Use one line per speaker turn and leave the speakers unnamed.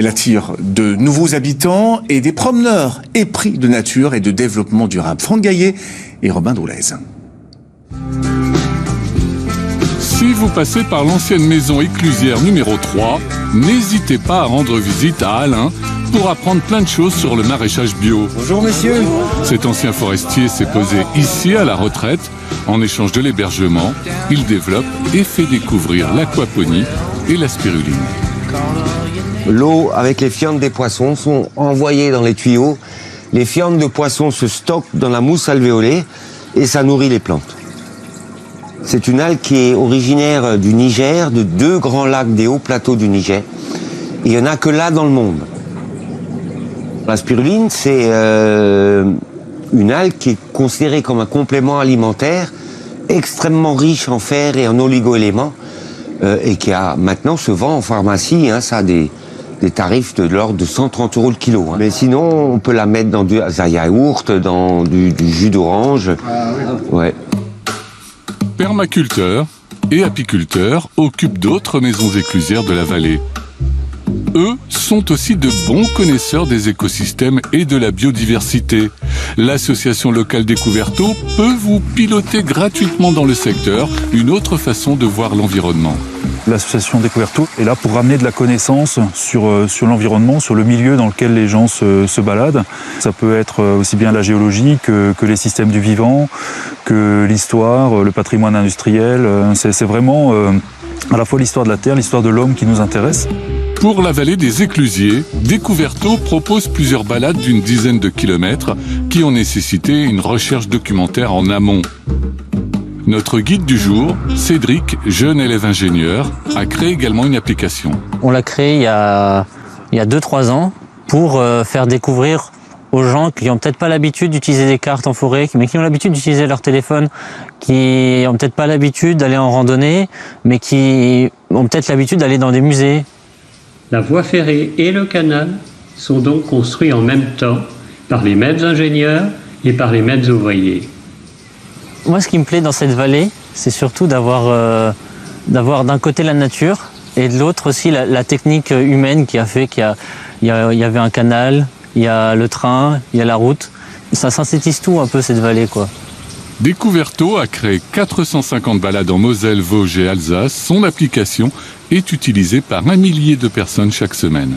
Elle attire de nouveaux habitants et des promeneurs épris de nature et de développement durable. Franck Gaillet et Robin Doulez.
Si vous passez par l'ancienne maison éclusière numéro 3, n'hésitez pas à rendre visite à Alain pour apprendre plein de choses sur le maraîchage bio.
Bonjour messieurs.
Cet ancien forestier s'est posé ici à la retraite. En échange de l'hébergement, il développe et fait découvrir l'aquaponie et la spiruline.
L'eau avec les fientes des poissons sont envoyées dans les tuyaux. Les fientes de poissons se stockent dans la mousse alvéolée et ça nourrit les plantes. C'est une algue qui est originaire du Niger, de 2 grands lacs des hauts plateaux du Niger. Il n'y en a que là dans le monde. La spiruline, c'est une algue qui est considérée comme un complément alimentaire extrêmement riche en fer et en oligo-éléments et qui maintenant se vend en pharmacie. Ça a des tarifs de l'ordre de 130 € le kilo. Mais sinon, on peut la mettre dans du yaourt, dans du jus d'orange. Ah, oui. Ouais.
Permaculteurs et apiculteurs occupent d'autres maisons éclusières de la vallée. Eux sont aussi de bons connaisseurs des écosystèmes et de la biodiversité. L'association locale Découverto peut vous piloter gratuitement dans le secteur une autre façon de voir l'environnement.
L'association Découverto est là pour ramener de la connaissance sur l'environnement, sur le milieu dans lequel les gens se baladent. Ça peut être aussi bien la géologie que les systèmes du vivant, que l'histoire, le patrimoine industriel. C'est vraiment à la fois l'histoire de la Terre, l'histoire de l'homme qui nous intéresse.
Pour la vallée des Éclusiers, Découverto propose plusieurs balades d'une dizaine de kilomètres qui ont nécessité une recherche documentaire en amont. Notre guide du jour, Cédric, jeune élève ingénieur, a créé également une application.
On l'a créée il y a 2-3 ans pour faire découvrir aux gens qui n'ont peut-être pas l'habitude d'utiliser des cartes en forêt, mais qui ont l'habitude d'utiliser leur téléphone, qui n'ont peut-être pas l'habitude d'aller en randonnée, mais qui ont peut-être l'habitude d'aller dans des musées.
La voie ferrée et le canal sont donc construits en même temps par les mêmes ingénieurs et par les mêmes ouvriers.
Moi, ce qui me plaît dans cette vallée, c'est surtout d'avoir d'un côté la nature et de l'autre aussi la technique humaine qui a fait qu'il y avait un canal, il y a le train, il y a la route. Ça synthétise tout un peu cette vallée, quoi.
Découverto a créé 450 balades en Moselle, Vosges et Alsace. Son application est utilisée par 1 millier de personnes chaque semaine.